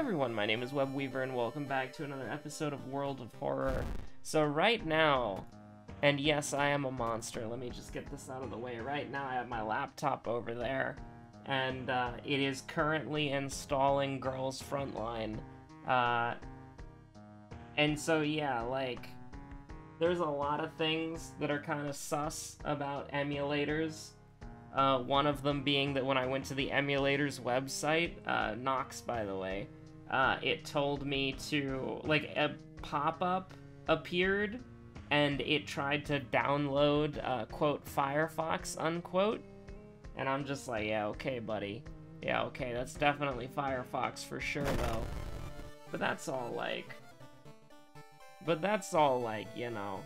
everyone, my name is Webweaver and welcome back to another episode of World of Horror. So right now, and yes, I am a monster, let me just get this out of the way. Right now I have my laptop over there, and it is currently installing Girls Frontline. And so yeah, like, there's a lot of things that are kind of sus about emulators. One of them being that when I went to the emulator's website, Nox, by the way, it told me to, like, a pop-up appeared, and it tried to download, quote, Firefox, unquote, and I'm just like, yeah, okay, buddy. Yeah, okay, that's definitely Firefox for sure, though. But that's all, like, you know...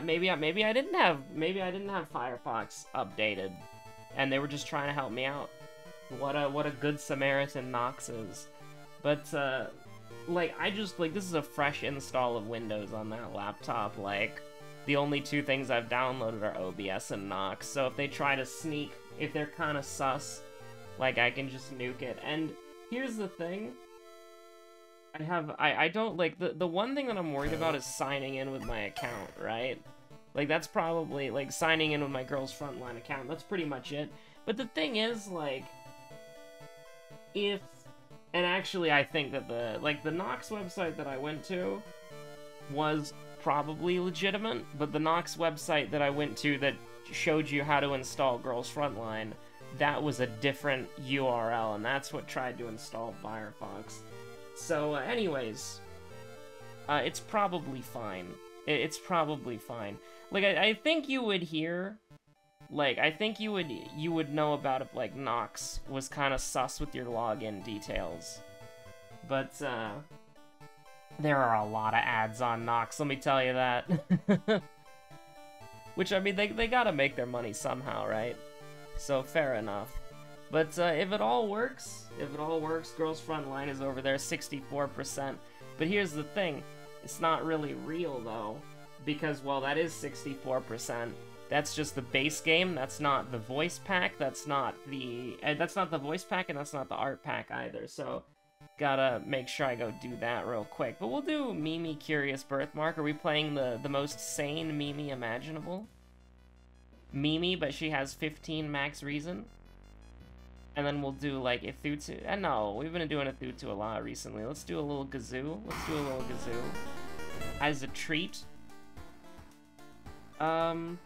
maybe I didn't have Firefox updated, and they were just trying to help me out. What a good Samaritan Nox is. But like, this is a fresh install of Windows on that laptop. Like, the only two things I've downloaded are OBS and Nox. So if they try to sneak, if they're kind of sus, like, I can just nuke it. And here's the thing. I don't, like, the one thing that I'm worried about is signing in with my account, right? Like, that's probably, like, signing in with my Girls Frontline account, that's pretty much it. But the thing is, like, and actually I think that the Nox website that I went to was probably legitimate, but the Nox website that I went to that showed you how to install Girls Frontline, that was a different URL, and that's what tried to install Firefox. So, anyways, it's probably fine. It's probably fine. Like, I think you would hear, like, I think you would know about if, like, Nox was kind of sus with your login details. But, there are a lot of ads on Nox, let me tell you that. Which, I mean, they gotta make their money somehow, right? So, fair enough. But if it all works, Girls Frontline is over there, 64%. But here's the thing, it's not really real though, because, well, that is 64%. That's just the base game, that's not the voice pack, that's not the voice pack, and that's not the art pack either, so gotta make sure I go do that real quick. But we'll do Mimi Curious Birthmark. Are we playing the most sane Mimi imaginable? Mimi, but she has 15 max reason? And then we'll do, like, Ithutu. No, we've been doing Ithutu a lot recently. Let's do a little Gazoo. As a treat. And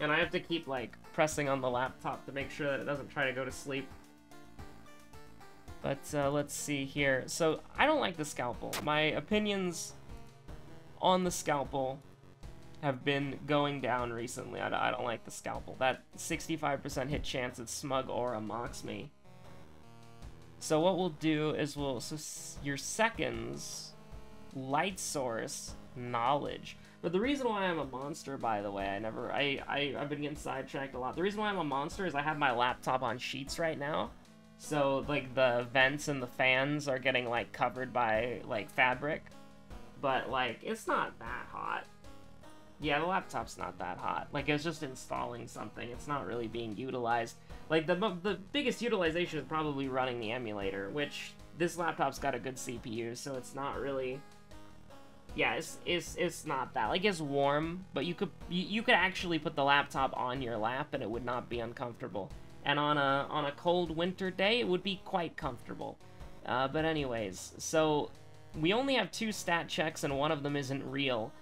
I have to keep, like, pressing on the laptop to make sure that it doesn't try to go to sleep. But, let's see here. So, I don't like the Scalpel. My opinions on the Scalpel have been going down recently. I don't like the Scalpel. That 65% hit chance that Smug Aura mocks me. So what we'll do is your seconds, Light Source, Knowledge. But the reason why I'm a monster, by the way, I've been getting sidetracked a lot. The reason why I'm a monster is I have my laptop on sheets right now. So, like, the vents and the fans are getting, like, covered by, like, fabric. But, like, it's not that hot. Yeah, the laptop's not that hot. Like, it's just installing something. It's not really being utilized. Like, the biggest utilization is probably running the emulator, which this laptop's got a good CPU, so it's not really... Yeah, it's not that. Like, it's warm, but you could actually put the laptop on your lap and it would not be uncomfortable. And on a cold winter day, it would be quite comfortable. But anyways, so we only have 2 stat checks and one of them isn't real.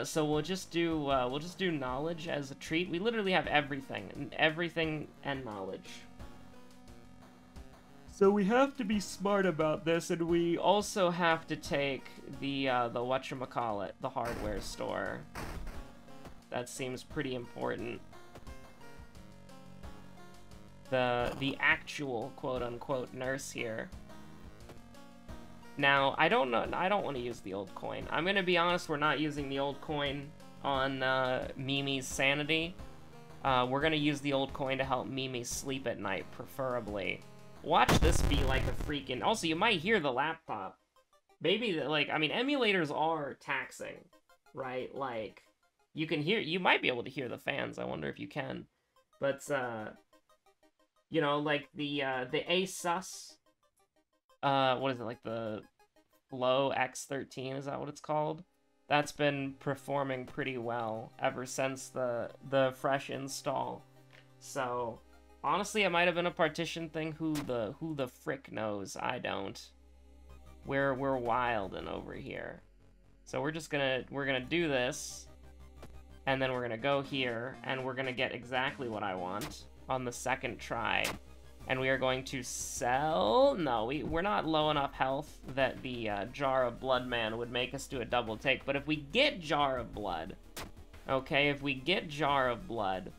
So we'll just do knowledge as a treat. We literally have everything and knowledge. So we have to be smart about this, and we also have to take the whatchamacallit, the hardware store. That seems pretty important. The actual quote-unquote nurse here. Now, I don't want to use the old coin. I'm gonna be honest, we're not using the old coin on Mimi's sanity. We're gonna use the old coin to help Mimi sleep at night, preferably. Watch this be like a freaking... Also, you might hear the laptop. Maybe, like, I mean, emulators are taxing, right? Like, you might be able to hear the fans. I wonder if you can. But, You know, like the ASUS, what is it, like the Flow X13, is that what it's called? That's been performing pretty well ever since the fresh install. So, honestly, it might have been a partition thing. Who the frick knows? I don't. We're wildin' over here. So we're gonna do this, and then we're gonna go here, and we're gonna get exactly what I want on the second try. And we are going to sell... No, we're not low enough health that the Jar of Blood man would make us do a double take. But if we get Jar of Blood, okay, if we get Jar of Blood,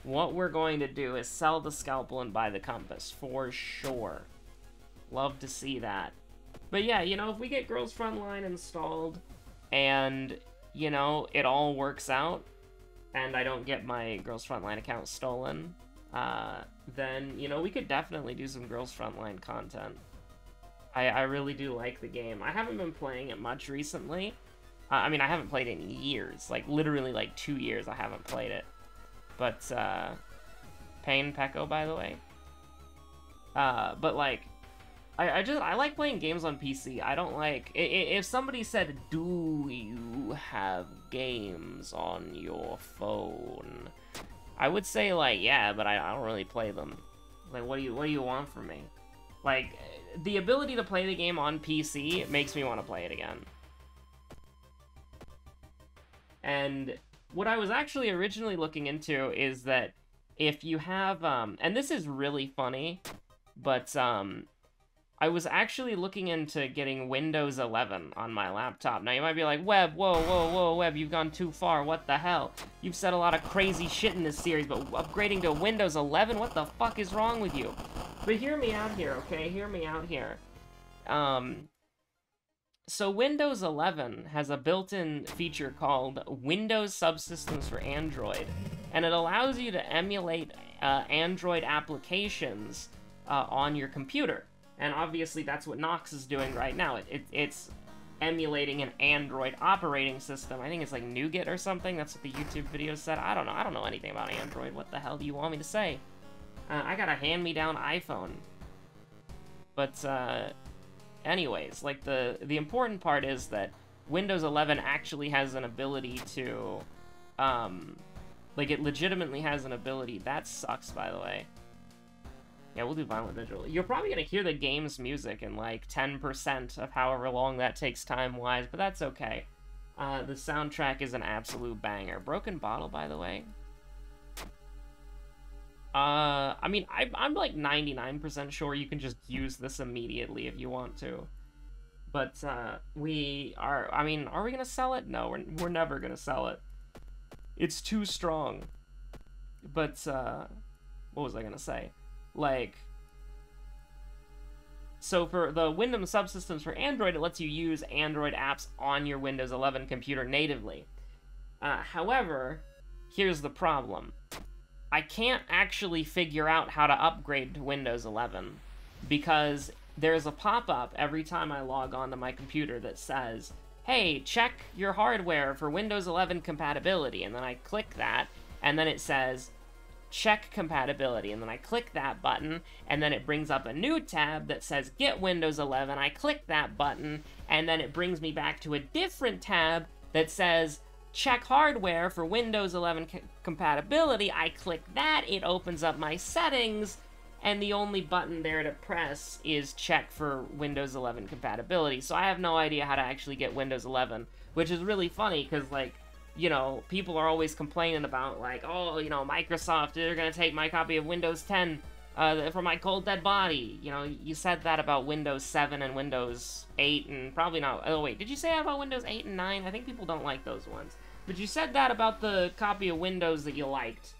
what we're going to do is sell the Scalpel and buy the Compass, for sure. Love to see that. But yeah, you know, if we get Girls Frontline installed, and, you know, it all works out, and I don't get my Girls Frontline account stolen, then, you know, we could definitely do some Girls Frontline content. I really do like the game. I haven't been playing it much recently. I mean, I haven't played it in years. Like, literally, like, 2 years I haven't played it. But, Pain Pecco, by the way. But, like, I like playing games on PC. I don't like... If somebody said, do you have games on your phone? I would say, like, yeah, but I don't really play them. Like, what do you want from me? Like, the ability to play the game on PC makes me want to play it again. And what I was actually originally looking into is that if you have, and this is really funny, but, I was actually looking into getting Windows 11 on my laptop. Now, you might be like, Web, whoa, Web, you've gone too far, what the hell? You've said a lot of crazy shit in this series, but upgrading to Windows 11, what the fuck is wrong with you? But hear me out here, okay? Hear me out here. So Windows 11 has a built-in feature called Windows Subsystems for Android, and it allows you to emulate Android applications on your computer. And obviously that's what Nox is doing right now. It's emulating an Android operating system. I think it's like Nougat or something. That's what the YouTube video said. I don't know. I don't know anything about Android. What the hell do you want me to say? I got a hand-me-down iPhone. But, anyways, like, the important part is that Windows 11 actually has an ability to, like, it legitimately has an ability. That sucks, by the way. Yeah, we'll do Violent Digital. You're probably gonna hear the game's music in, like, 10% of however long that takes time-wise, but that's okay. The soundtrack is an absolute banger. Broken Bottle, by the way. I mean, I'm like 99% sure you can just use this immediately if you want to. But, we are, I mean, are we gonna sell it? No, we're never gonna sell it. It's too strong. But, what was I gonna say? Like, so for the Windows subsystems for Android, it lets you use Android apps on your Windows 11 computer natively. However, here's the problem. I can't actually figure out how to upgrade to Windows 11 because there's a pop-up every time I log on to my computer that says, hey, check your hardware for Windows 11 compatibility, and then I click that, and then it says, check compatibility, and then I click that button, and then it brings up a new tab that says get Windows 11. I click that button, and then it brings me back to a different tab that says check hardware for Windows 11 compatibility. I click that, it opens up my settings, and the only button there to press is check for Windows 11 compatibility. So I have no idea how to actually get Windows 11, which is really funny because, like, you know, people are always complaining about, like, oh, you know, Microsoft, they're gonna take my copy of Windows 10 from my cold dead body. You know, you said that about Windows 7 and Windows 8, and probably not, oh wait, did you say that about Windows 8 and 9? I think people don't like those ones. But you said that about the copy of Windows that you liked,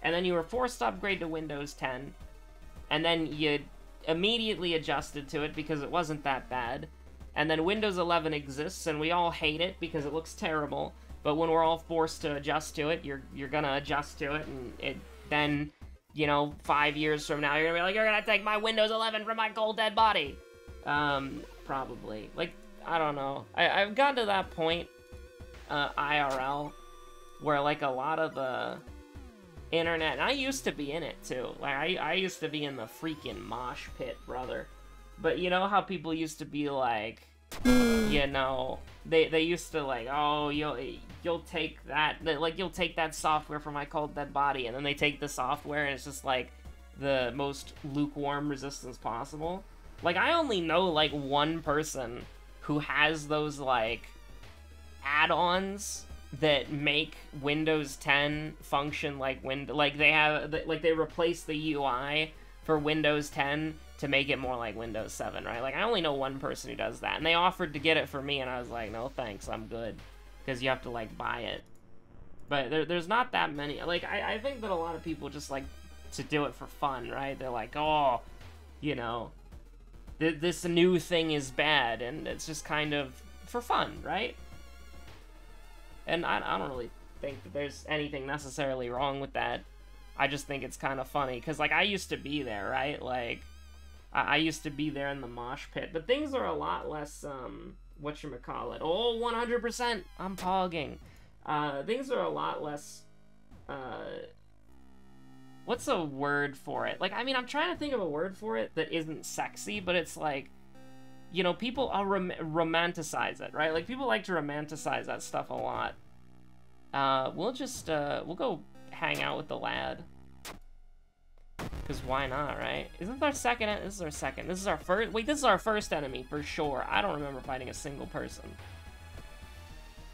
and then you were forced to upgrade to Windows 10, and then you immediately adjusted to it because it wasn't that bad, and then Windows 11 exists, and we all hate it because it looks terrible. But when we're all forced to adjust to it, you're gonna adjust to it, and then, you know, 5 years from now, you're gonna be like, you're gonna take my Windows 11 from my cold dead body. Probably. Like, I don't know. I've gotten to that point, IRL, where, like, a lot of the internet. And I used to be in it, too. Like, I used to be in the freaking mosh pit, brother. But you know how people used to be like, you know, they used to like, oh, you'll take that, like, you'll take that software from my cold dead body, and then they take the software, and it's just like the most lukewarm resistance possible. Like, I only know like one person who has those like add-ons that make Windows 10 function like they replace the UI for Windows 10 to make it more like Windows 7, right? Like, I only know one person who does that, and they offered to get it for me, and I was like, no thanks, I'm good, because you have to, like, buy it. But there's not that many. Like, I think that a lot of people just like to do it for fun, right? They're like, oh, you know, this new thing is bad, and it's just kind of for fun, right? And I don't really think that there's anything necessarily wrong with that. I just think it's kind of funny, because, like, I used to be there, right? Like, I used to be there in the mosh pit, but things are a lot less, whatchamacallit. Oh, 100%! I'm pogging. Things are a lot less, what's a word for it? Like, I mean, I'm trying to think of a word for it that isn't sexy, but it's like, you know, people romanticize it, right? Like, people like to romanticize that stuff a lot. We'll go hang out with the lad. Because why not, right? Isn't this our second? This is our second. This is our first. Wait, this is our first enemy for sure. I don't remember fighting a single person.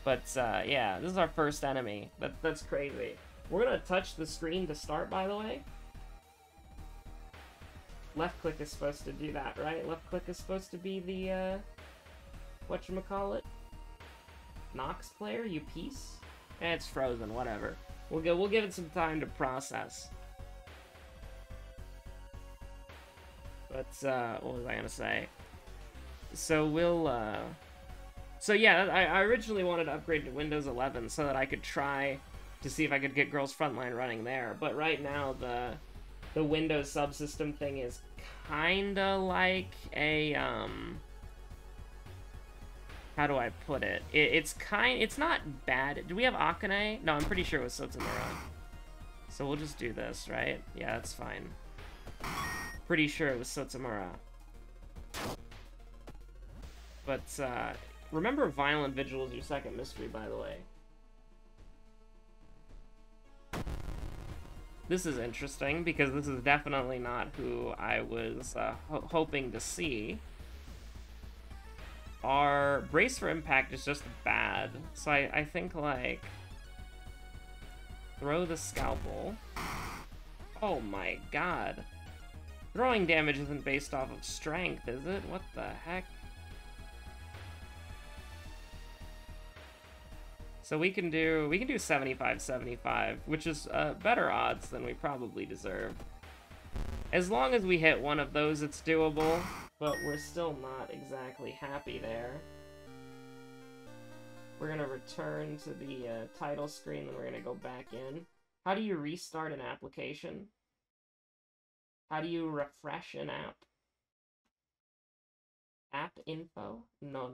But yeah, this is our first enemy. That's crazy. We're gonna touch the screen to start, by the way. Left click is supposed to do that, right? Left click is supposed to be the whatchamacallit? Nox player, you piece? It's frozen. Whatever. We'll give it some time to process. But, what was I gonna say? So so yeah, I originally wanted to upgrade to Windows 11 so that I could try to see if I could get Girls Frontline running there. But right now, the Windows subsystem thing is kinda like a, how do I put it? It's not bad. Do we have Akane? No, I'm pretty sure it was Sotsumura. So we'll just do this, right? Yeah, that's fine. Pretty sure it was Sotsumura. But, remember Violent Vigil is your second mystery, by the way. This is interesting, because this is definitely not who I was, hoping to see. Our Brace for Impact is just bad, so I think, like, throw the Scalpel. Oh my god. Throwing damage isn't based off of strength, is it? What the heck? So we can do 75-75, which is better odds than we probably deserve. As long as we hit one of those, it's doable, but we're still not exactly happy there. We're gonna return to the title screen, then we're gonna go back in. How do you restart an application? How do you refresh an app? App info? No.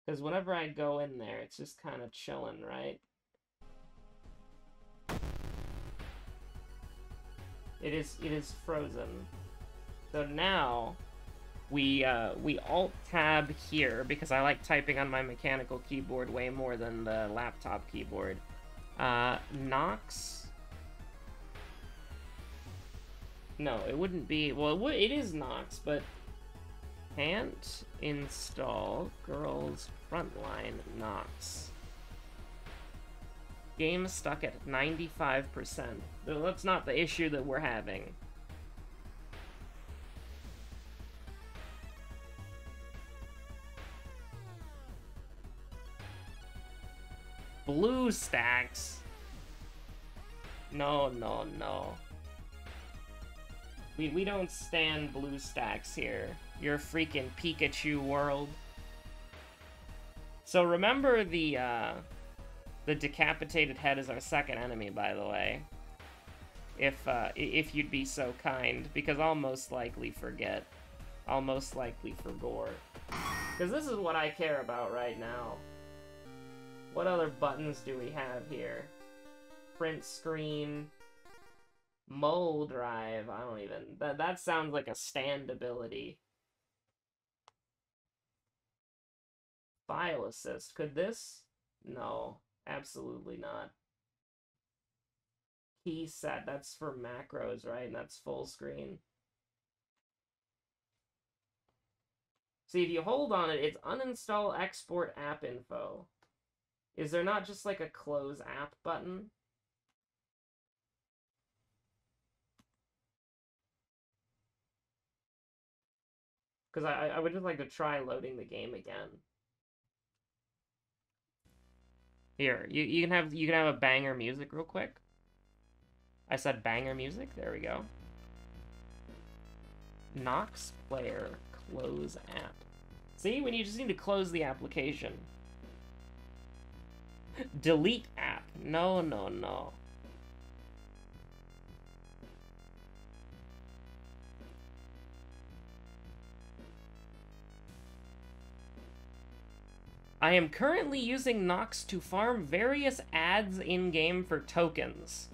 Because whenever I go in there, it's just kind of chilling, right? It is frozen. So now, we Alt-Tab here, because I like typing on my mechanical keyboard way more than the laptop keyboard. Nox... No, it wouldn't be... Well, it is Nox, but... Can't install Girls Frontline Nox. Game stuck at 95%. That's not the issue that we're having. BlueStacks? No. We don't stand BlueStacks here. Your freaking Pikachu world. So remember the decapitated head is our second enemy, by the way. If you'd be so kind, because I'll most likely forget. I'll most likely forgore. Because this is what I care about right now. What other buttons do we have here? print screen, mole drive. I don't even... That sounds like a stand ability. File assist. Could this? No, absolutely not. Key set. That's for macros, right? And that's full screen. See, if you hold on it, it's uninstall export app info. Is there not just like a close app button? Because I would just like to try loading the game again. Here, you can have a banger music real quick. I said banger music. There we go. Nox player close app. See, when you just need to close the application. Delete app. No, no, no. I am currently using Nox to farm various ads in-game for tokens.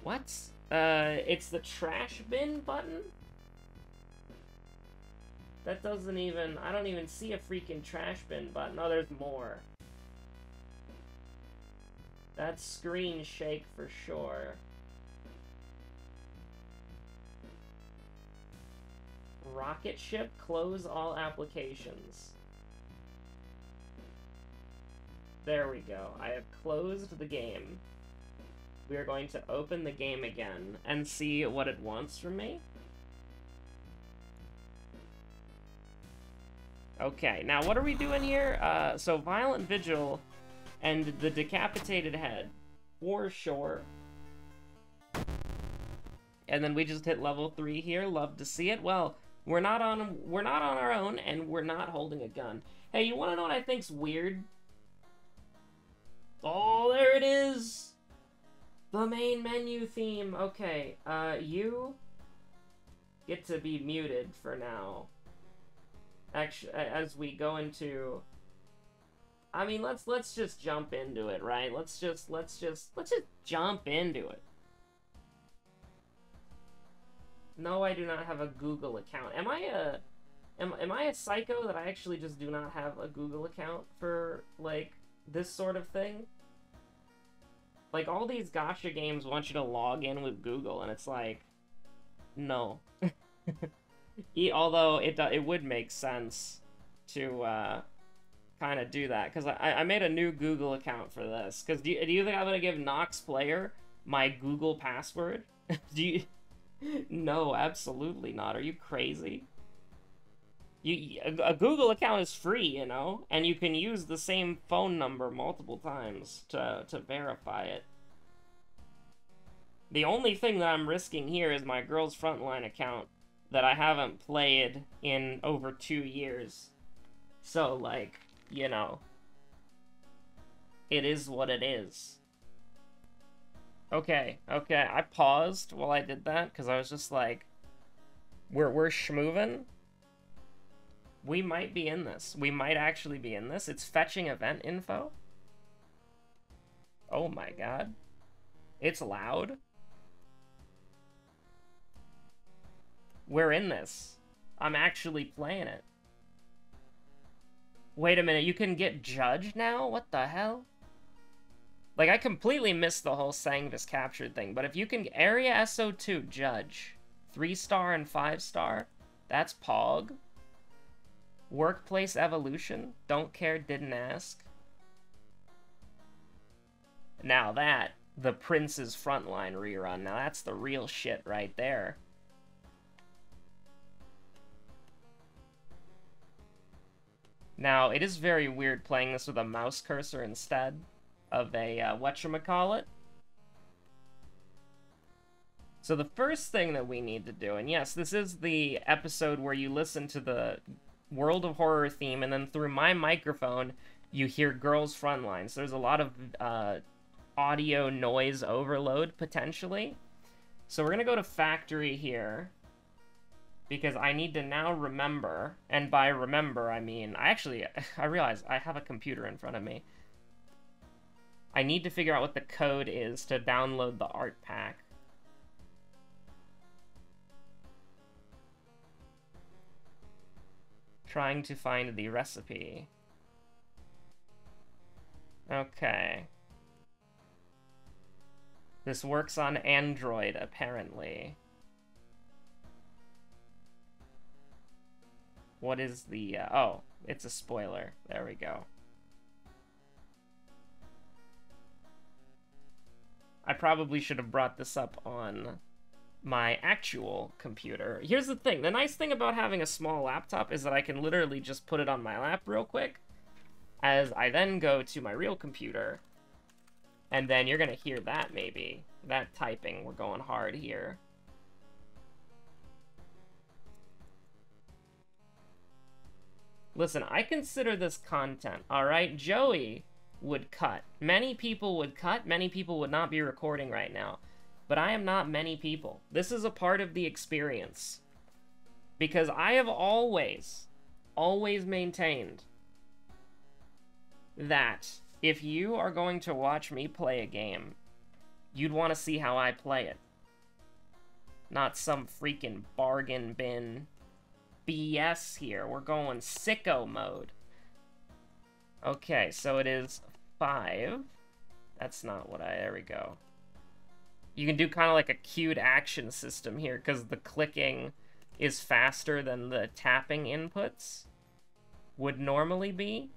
What? It's the trash bin button? That doesn't even... I don't even see a freaking trash bin button. Oh, there's more. That's screen shake for sure. Rocket ship, close all applications. There we go. I have closed the game. We are going to open the game again and see what it wants from me. Okay, now what are we doing here? So Violent Vigil and the Decapitated Head, for sure. And then we just hit level 3 here. Love to see it. Well, we're not on our own, and we're not holding a gun. Hey, you want to know what I think's weird? Oh, there it is. The main menu theme. Okay, you get to be muted for now. Actually, as we go into, I mean, let's just jump into it, right? Let's just jump into it. No, I do not have a Google account. Am I a psycho that I actually just do not have a Google account for like this sort of thing? Like, all these gacha games want you to log in with Google, and it's like, no. Although it would make sense to kind of do that, because I made a new Google account for this. Because do you think I'm gonna give Nox Player my Google password? Do you? No, absolutely not. Are you crazy? A Google account is free, you know, and you can use the same phone number multiple times to verify it. The only thing that I'm risking here is my Girls Frontline account that I haven't played in over 2 years. So, like, you know, it is what it is. Okay, I paused while I did that, because I was just like, we're schmoovin'. We might be in this. We might actually be in this. It's fetching event info. Oh my god. It's loud. We're in this. I'm actually playing it. Wait a minute, you can get judged now? What the hell? Like, I completely missed the whole Sangvis captured thing, but if you can... Area SO2, judge. 3-star and 5-star. That's Pog. Workplace evolution. Don't care, didn't ask. Now that, the Prince's Frontline rerun. Now that's the real shit right there. Now, it is very weird playing this with a mouse cursor instead of a, whatchamacallit. So the first thing that we need to do, and yes, this is the episode where you listen to the World of Horror theme, and then through my microphone, you hear Girls Frontline. So there's a lot of audio noise overload, potentially. So we're gonna go to Factory here. Because I need to now remember, and by remember, I mean, I realize I have a computer in front of me. I need to figure out what the code is to download the art pack. Trying to find the recipe. Okay. This works on Android, apparently. What is the, oh, it's a spoiler. There we go. I probably should have brought this up on my actual computer. Here's the thing. The nice thing about having a small laptop is that I can literally just put it on my lap real quick, as I then go to my real computer, and then you're gonna hear that, maybe. That typing, we're going hard here. Listen, I consider this content, alright? Joey would cut. Many people would cut, many people would not be recording right now. But I am not many people. This is a part of the experience. Because I have always maintained that if you are going to watch me play a game, you'd want to see how I play it. Not some freaking bargain bin BS here. We're going sicko mode. Okay, so it is 5. That's not what there we go. You can do kind of like a queued action system here, because the clicking is faster than the tapping inputs would normally be.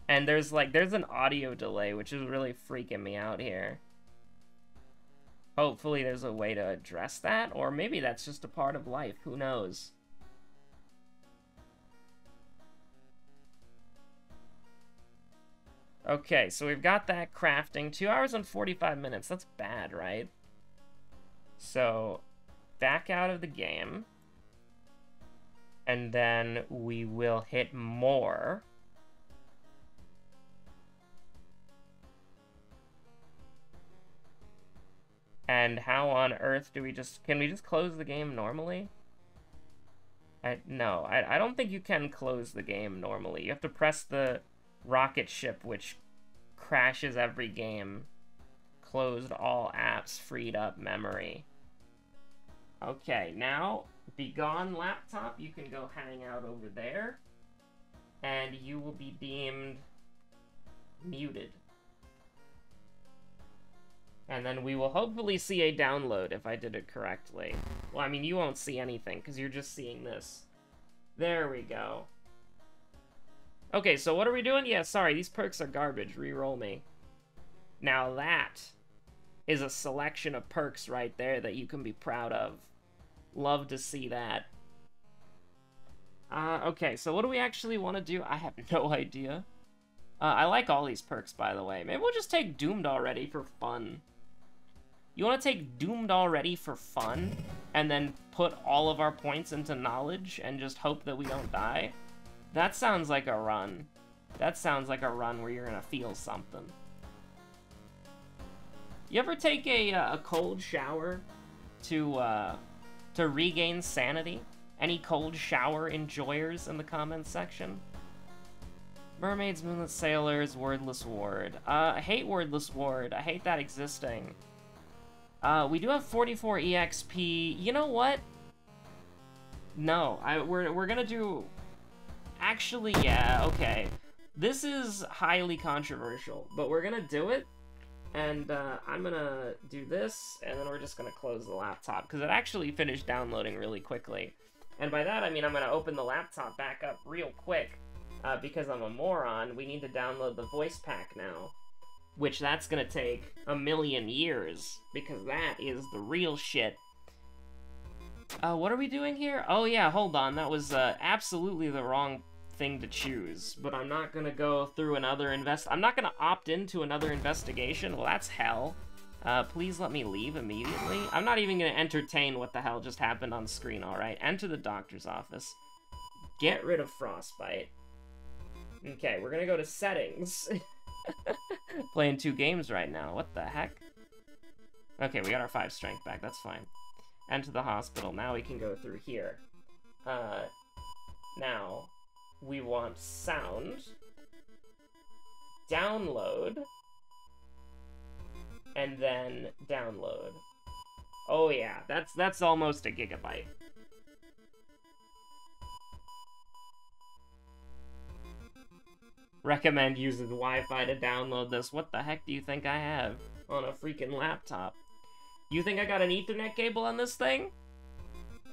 And there's an audio delay, which is really freaking me out here. Hopefully there's a way to address that, or maybe that's just a part of life, who knows? Okay, so we've got that crafting. 2 hours and 45 minutes, that's bad, right? So, back out of the game. And then we will hit more. And how on earth do we can we just close the game normally? No, I don't think you can close the game normally. You have to press the rocket ship, which crashes every game. Closed all apps, freed up memory. Okay, now, begone laptop, you can go hang out over there. And you will be deemed muted. And then we will hopefully see a download if I did it correctly. Well, I mean, you won't see anything, because you're just seeing this. There we go. Okay, so what are we doing? Yeah, sorry, these perks are garbage. Reroll me. Now that is a selection of perks right there that you can be proud of. Love to see that. Okay, so what do we actually want to do? I have no idea. I like all these perks, by the way. Maybe we'll just take Doomed Already for fun. You want to take Doomed Already for fun, and then put all of our points into Knowledge, and just hope that we don't die? That sounds like a run. That sounds like a run where you're gonna feel something. You ever take a cold shower to regain sanity? Any cold shower enjoyers in the comments section? Mermaids, Moonlit Sailors, Wordless Ward. I hate Wordless Ward. I hate that existing. We do have 44 EXP. You know what? No, we're gonna do... Actually, yeah, okay. This is highly controversial, but we're gonna do it. And I'm gonna do this, and then we're just gonna close the laptop, because it actually finished downloading really quickly. And by that, I mean I'm gonna open the laptop back up real quick. Because I'm a moron, we need to download the voice pack now. Which that's gonna take a million years, because that is the real shit. What are we doing here? Oh yeah, hold on, that was absolutely the wrong thing to choose. But I'm not gonna go through another I'm not gonna opt into another investigation. Well, that's hell. Please let me leave immediately. I'm not even gonna entertain what the hell just happened on screen, alright? Enter the doctor's office. Get rid of Frostbite. Okay, we're gonna go to settings. Playing 2 games right now, what the heck? Okay, we got our 5 strength back, that's fine. and to the hospital. Now we can go through here. Now, we want sound, download, and then download. Oh yeah, that's almost a gigabyte. Recommend using Wi-Fi to download this. What the heck do you think I have on a freaking laptop? You think I got an Ethernet cable on this thing?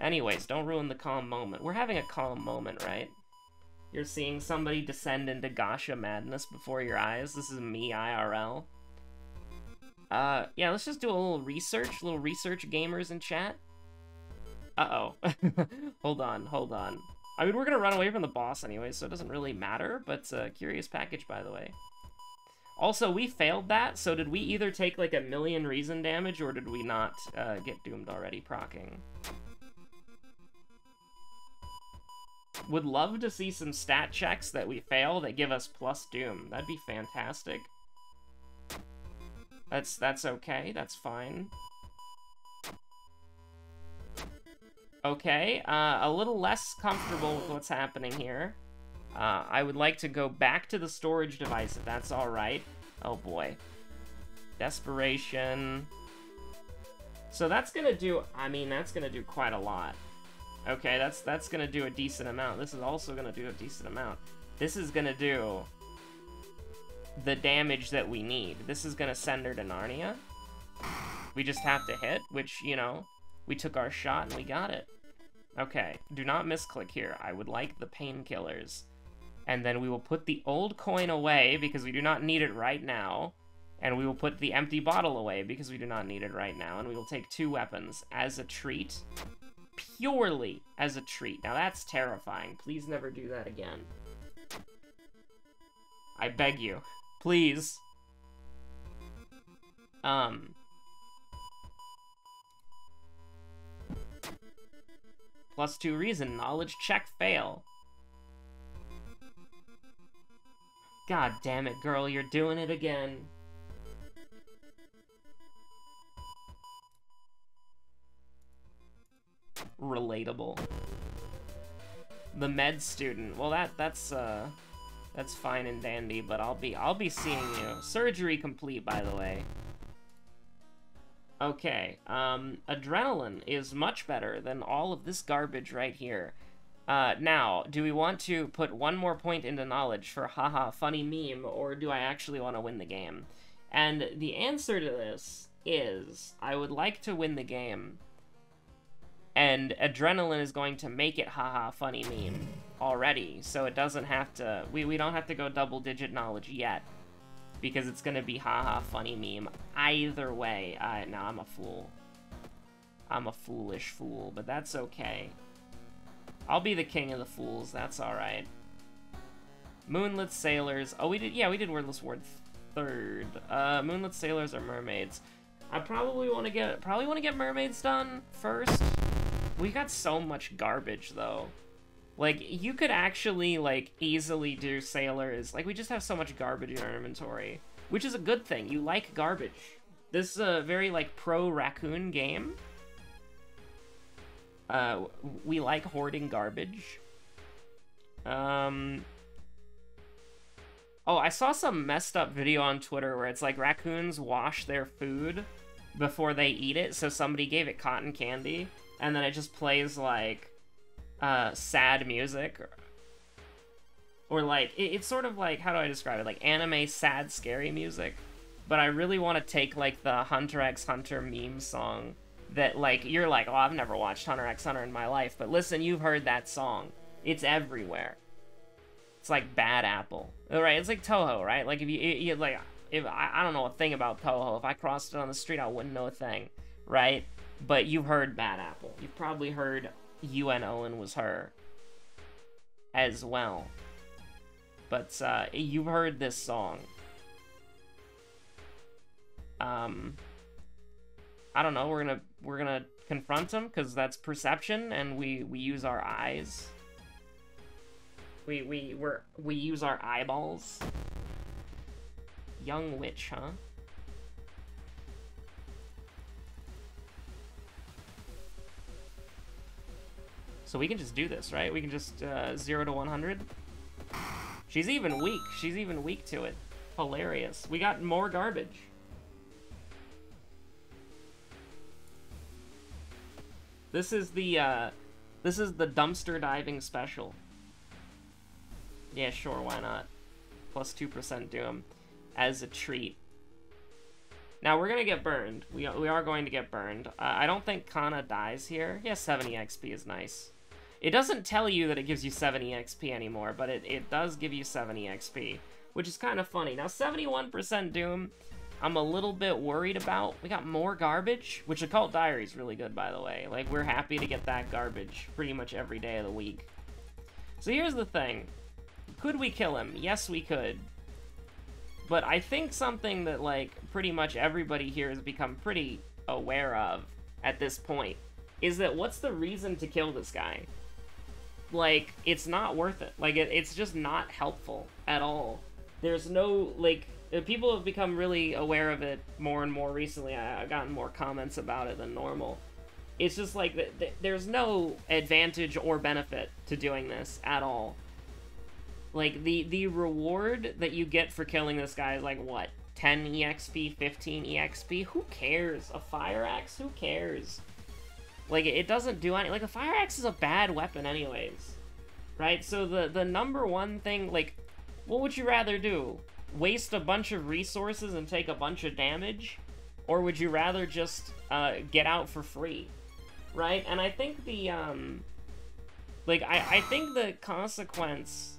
Anyways, don't ruin the calm moment. We're having a calm moment, right? You're seeing somebody descend into Gacha madness before your eyes. This is me, IRL. Yeah, let's just do a little research gamers in chat. Uh-oh. Hold on. I mean, we're gonna run away from the boss anyway, so it doesn't really matter, but curious package, by the way. Also, we failed that, so did we either take, like, 1,000,000 reason damage, or did we not get doomed already proccing? Would love to see some stat checks that we fail that give us plus doom. That'd be fantastic. That's okay, that's fine. Okay, a little less comfortable with what's happening here. I would like to go back to the storage device if that's alright. Oh boy. Desperation. So that's gonna do, I mean, that's gonna do quite a lot. Okay, that's gonna do a decent amount. This is also gonna do a decent amount. This is gonna do the damage that we need. This is gonna send her to Narnia. We just have to hit, which, you know, we took our shot and we got it. Okay, do not misclick here. I would like the painkillers. And then we will put the old coin away because we do not need it right now. And we will put the empty bottle away because we do not need it right now. And we will take 2 weapons as a treat. Purely as a treat. Now that's terrifying. Please never do that again. I beg you. Please. +2 reason. Knowledge check fail. God damn it, girl. You're doing it again. Relatable. The med student. Well, that's fine and dandy, but I'll be seeing you. Surgery complete, by the way. Okay, adrenaline is much better than all of this garbage right here. Now, do we want to put 1 more point into knowledge for haha funny meme, or do I actually want to win the game? And the answer to this is, I would like to win the game. And adrenaline is going to make it haha funny meme already, so it doesn't have to, we don't have to go double-digit knowledge yet, because it's gonna be haha funny meme either way. No, I'm a fool. I'm a foolish fool, but that's okay. I'll be the king of the fools, that's alright. Moonlit sailors, oh we did Wordless Ward 3rd. Moonlit sailors are mermaids. I probably want to get mermaids done first. We got so much garbage, though. Like, you could actually, like, easily do sailors. Like, we just have so much garbage in our inventory. Which is a good thing. You like garbage. This is a very, like, pro-raccoon game. We like hoarding garbage. Oh, I saw some messed up video on Twitter where it's like raccoons wash their food before they eat it, so somebody gave it cotton candy. And then it just plays, like, sad music. Or like, it's sort of like, how do I describe it? Like, anime sad, scary music. But I really want to take, like, the Hunter x Hunter meme song that, like, you're like, oh, I've never watched Hunter x Hunter in my life. But listen, you've heard that song. It's everywhere. It's like Bad Apple. Right? It's like Toho, right? Like, if you like, if I don't know a thing about Toho. If I crossed it on the street, I wouldn't know a thing. Right? But you've heard Bad Apple. You've probably heard UN Owen was her as well. But you've heard this song. I don't know. We're gonna confront him because that's perception, and we use our eyes. We use our eyeballs. Young witch, huh? So we can just do this, right? We can just 0 to 100. She's even weak. She's even weak to it. Hilarious. We got more garbage. This is the dumpster diving special. Yeah, sure, why not? Plus 2% Doom as a treat. Now, we're gonna get burned. We are going to get burned. I don't think Kana dies here. Yeah, 70 XP is nice. It doesn't tell you that it gives you 70 XP anymore, but it does give you 70 XP, which is kind of funny. Now, 71% Doom, I'm a little bit worried about. We got more garbage, which Occult Diary is really good, by the way. Like, we're happy to get that garbage pretty much every day of the week. So here's the thing. Could we kill him? Yes, we could. But I think something that, like, pretty much everybody here has become pretty aware of at this point is that what's the reason to kill this guy? Like, it's not worth it. Like, it's just not helpful at all. There's no, like, people have become really aware of it more and more recently. I've gotten more comments about it than normal. It's just like, there's no advantage or benefit to doing this at all. Like, the reward that you get for killing this guy is like, what? 10 EXP, 15 EXP? Who cares? A fire axe? Who cares? Like, it doesn't do any... Like, a fire axe is a bad weapon anyways. Right? So the number one thing, like, what would you rather do? Waste a bunch of resources and take a bunch of damage? Or would you rather just get out for free? Right? And I think the, like, I think the consequence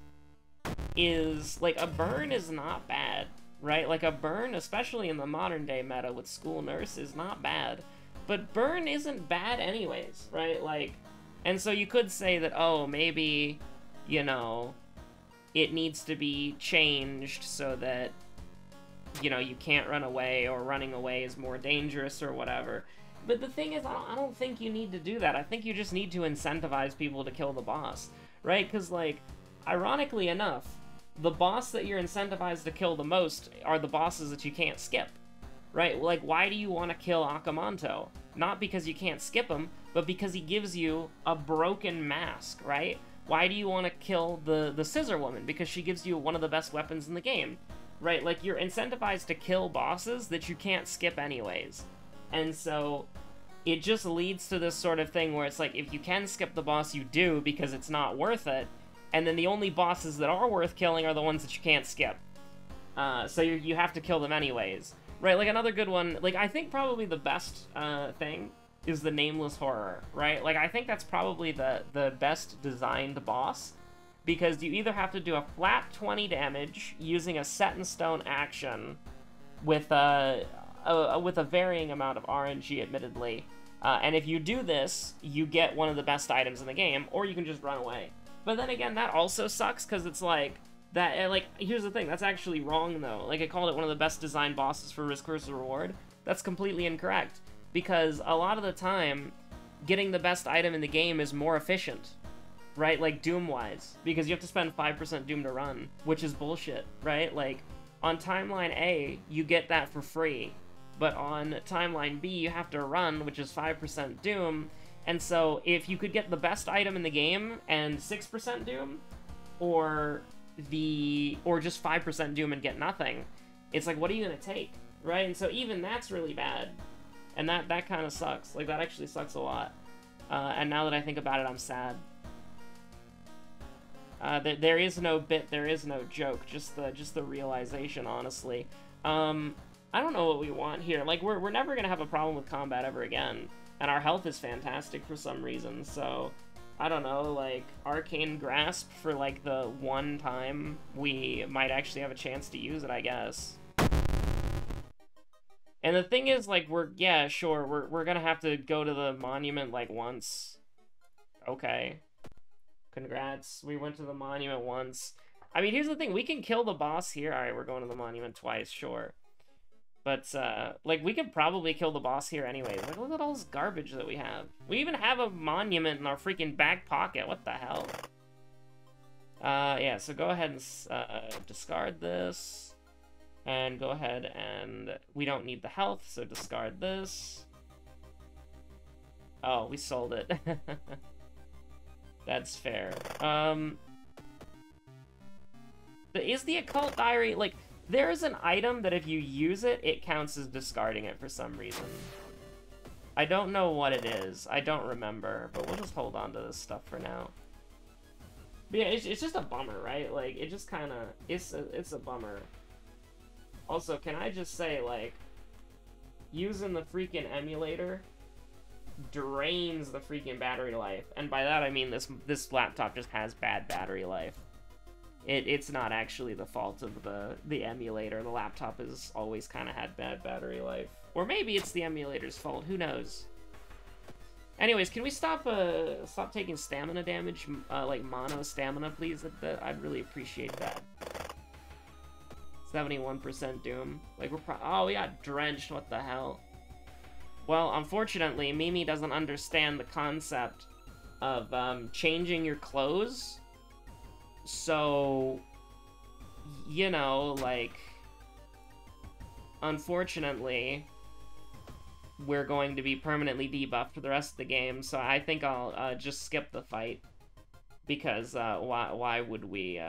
is, like, a burn is not bad. Right? Like, a burn, especially in the modern day meta with School Nurse, is not bad. But burn isn't bad anyways, right? Like, and so you could say that, oh, maybe, you know, it needs to be changed so that, you know, you can't run away, or running away is more dangerous or whatever. But the thing is, I don't think you need to do that. I think you just need to incentivize people to kill the boss, right? Because, like, ironically enough, the boss that you're incentivized to kill the most are the bosses that you can't skip. Right? Like, why do you want to kill Akamanto? Not because you can't skip him, but because he gives you a broken mask, right? Why do you want to kill the Scissor Woman? Because she gives you one of the best weapons in the game, right? Like, you're incentivized to kill bosses that you can't skip anyways. And so, it just leads to this sort of thing where it's like, if you can skip the boss, you do, because it's not worth it. And then the only bosses that are worth killing are the ones that you can't skip. So you have to kill them anyways. Right, like, another good one, like, I think probably the best thing is the Nameless Horror, right? Like, I think that's probably the best designed boss, because you either have to do a flat 20 damage using a set-in-stone action with a varying amount of RNG, admittedly, and if you do this, you get one of the best items in the game, or you can just run away. But then again, that also sucks, because it's like, that, like, here's the thing, that's actually wrong, though. Like, I called it one of the best designed bosses for risk versus reward. That's completely incorrect, because a lot of the time, getting the best item in the game is more efficient, right? Like, Doom-wise, because you have to spend 5% Doom to run, which is bullshit, right? Like, on Timeline A, you get that for free, but on Timeline B, you have to run, which is 5% Doom, and so if you could get the best item in the game and 6% Doom, or just 5% Doom and get nothing, it's like, what are you gonna take, right? And so even that's really bad, and that kind of sucks. Like, that actually sucks a lot. And now that I think about it, I'm sad. There is no bit, there is no joke, just the realization, honestly. I don't know what we want here. Like, we're never gonna have a problem with combat ever again, and our health is fantastic for some reason, so I don't know, like, Arcane Grasp for, like, the one time we might actually have a chance to use it, I guess. And the thing is, like, yeah, sure, we're gonna have to go to the monument, like, once. Okay. Congrats, we went to the monument once. I mean, here's the thing, we can kill the boss here. Alright, we're going to the monument twice, sure. But, like, we could probably kill the boss here anyways. Like, look at all this garbage that we have. We even have a monument in our freaking back pocket. What the hell? Yeah, so go ahead and discard this. And go ahead and... We don't need the health, so discard this. Oh, we sold it. That's fair. Is the Occult Diary, like, there's an item that if you use it, it counts as discarding it for some reason. I don't know what it is. I don't remember, but we'll just hold on to this stuff for now. But yeah, it's just a bummer, right? Like, it just kind of, it's a bummer. Also, can I just say, like, using the freaking emulator drains the freaking battery life. And by that, I mean this laptop just has bad battery life. It's not actually the fault of the emulator. The laptop has always kind of had bad battery life. Or maybe it's the emulator's fault. Who knows? Anyways, can we stop taking stamina damage, like mono stamina, please? I'd really appreciate that. 71% Doom. Like, oh, we got drenched. What the hell? Well, unfortunately, Mimi doesn't understand the concept of changing your clothes. So, you know, like, unfortunately, we're going to be permanently debuffed for the rest of the game, so I think I'll just skip the fight, because why would we,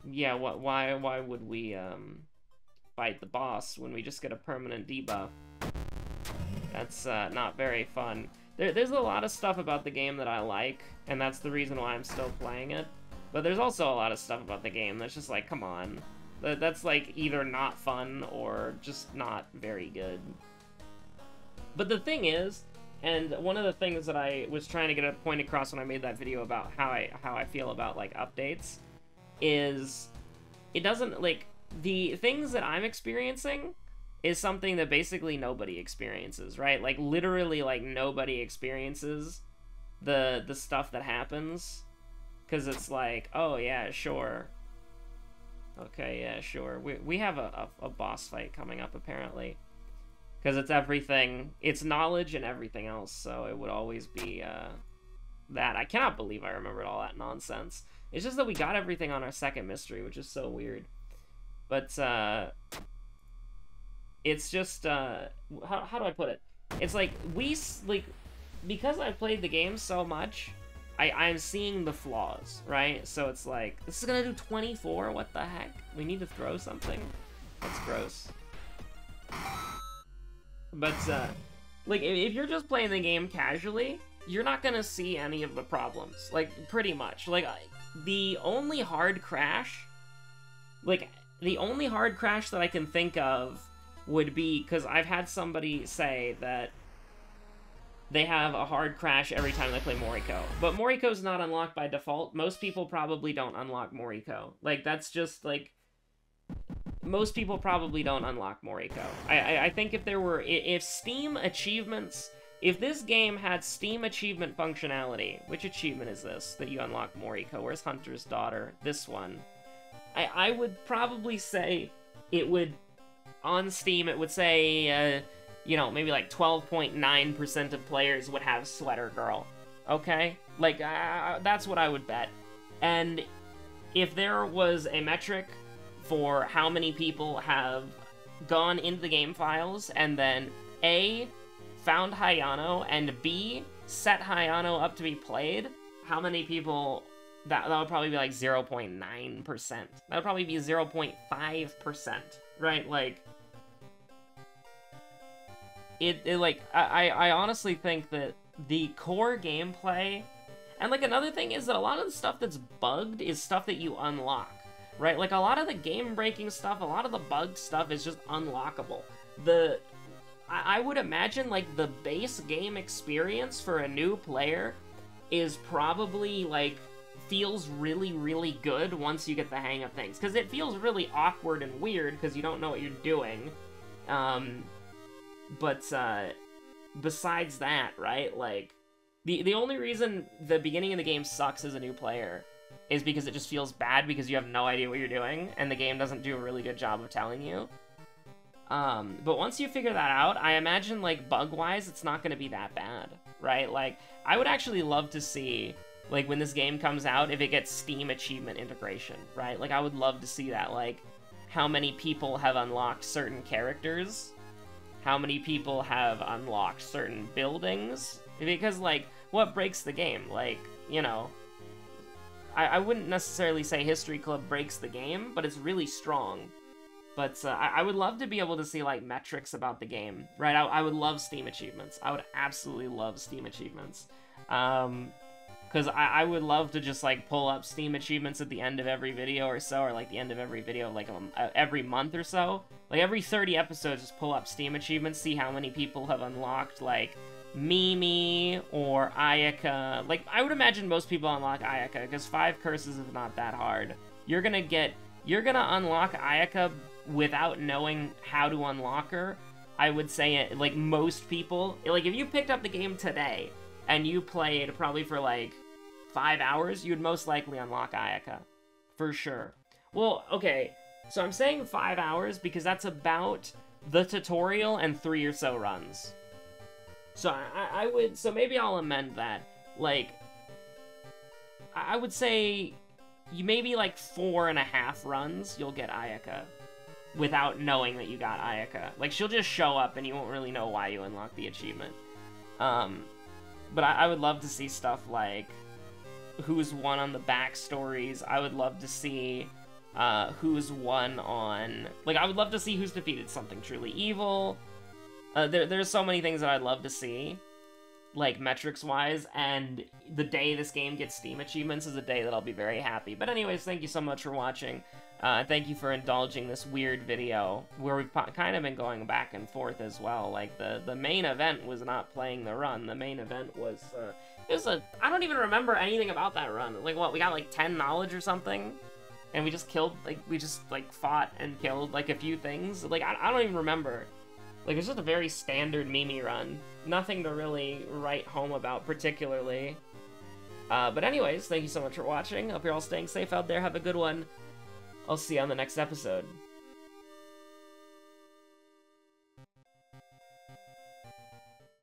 yeah, why would we fight the boss when we just get a permanent debuff? That's not very fun. There's a lot of stuff about the game that I like, and that's the reason why I'm still playing it. But there's also a lot of stuff about the game that's just like, come on. That's like either not fun or just not very good. But the thing is, and one of the things that I was trying to get a point across when I made that video about how I feel about like updates, is it doesn't, like, the things that I'm experiencing is something that basically nobody experiences, right? Like, literally, like, nobody experiences the stuff that happens, because it's like, oh, yeah, sure. Okay, yeah, sure. We have a boss fight coming up, apparently, because it's everything. It's knowledge and everything else, so it would always be, that. I cannot believe I remembered all that nonsense. It's just that we got everything on our second mystery, which is so weird. But, it's just, how do I put it? It's like, because I've played the game so much, I'm seeing the flaws, right? So it's like, this is gonna do 24? What the heck? We need to throw something? That's gross. But, like, if you're just playing the game casually, you're not gonna see any of the problems. Like, pretty much. Like, the only hard crash that I can think of would be, because I've had somebody say that they have a hard crash every time they play Moriko. But Moriko's not unlocked by default. Most people probably don't unlock Moriko. Like, that's just, like, most people probably don't unlock Moriko. I think if Steam achievements, if this game had Steam achievement functionality, which achievement is this, that you unlock Moriko? Where's Hunter's Daughter? This one. I would probably say it would, on Steam, it would say, you know, maybe like 12.9% of players would have Sweater Girl, okay? Like, that's what I would bet. And if there was a metric for how many people have gone into the game files and then A, found Hayano, and B, set Hayano up to be played, how many people... That would probably be like 0.9%. That would probably be 0.5%, right? Like, like, I honestly think that the core gameplay, and like another thing is that a lot of the stuff that's bugged is stuff that you unlock, right? Like, a lot of the game-breaking stuff, a lot of the bugged stuff is just unlockable. I would imagine, like, the base game experience for a new player is probably, like, feels really, really good once you get the hang of things. Because it feels really awkward and weird because you don't know what you're doing. But besides that, right, like, the only reason the beginning of the game sucks as a new player is because it just feels bad because you have no idea what you're doing, and the game doesn't do a really good job of telling you. But once you figure that out, I imagine, like, bug-wise, it's not going to be that bad, right? Like, I would actually love to see, like, when this game comes out, if it gets Steam achievement integration, right? Like, I would love to see that, like, how many people have unlocked certain characters, how many people have unlocked certain buildings, because, like, what breaks the game? Like, you know, I wouldn't necessarily say History Club breaks the game, but it's really strong. But I would love to be able to see, like, metrics about the game, right? I would love Steam achievements. I would absolutely love Steam achievements. Because I would love to just, like, pull up Steam achievements at the end of every video or so, or, like, the end of every video, like, every month or so. Like, every 30 episodes, just pull up Steam achievements, see how many people have unlocked, like, Mimi or Ayaka. Like, I would imagine most people unlock Ayaka, because 5 curses is not that hard. You're gonna unlock Ayaka without knowing how to unlock her. I would say it, like, most people, like, if you picked up the game today, and you played probably for, like, 5 hours, you'd most likely unlock Ayaka. For sure. Well, okay, so I'm saying 5 hours because that's about the tutorial and 3 or so runs. So I would, so maybe I'll amend that. Like, I would say you maybe, like, 4.5 runs, you'll get Ayaka without knowing that you got Ayaka. Like, she'll just show up and you won't really know why you unlocked the achievement. But I would love to see stuff like who's won on the backstories. I would love to see who's won on... Like, I would love to see who's defeated something truly evil. There's so many things that I'd love to see, like, metrics-wise, and the day this game gets Steam achievements is a day that I'll be very happy. But anyways, thank you so much for watching. Thank you for indulging this weird video, where we've kind of been going back and forth as well. Like, the main event was not playing the run. The main event was, I don't even remember anything about that run. Like, what, we got, like, 10 knowledge or something? And we just killed, like, fought and killed, like, a few things? Like, I don't even remember. Like, it's just a very standard Mimi run. Nothing to really write home about particularly. But anyways, thank you so much for watching. Hope you're all staying safe out there. Have a good one. I'll see you on the next episode.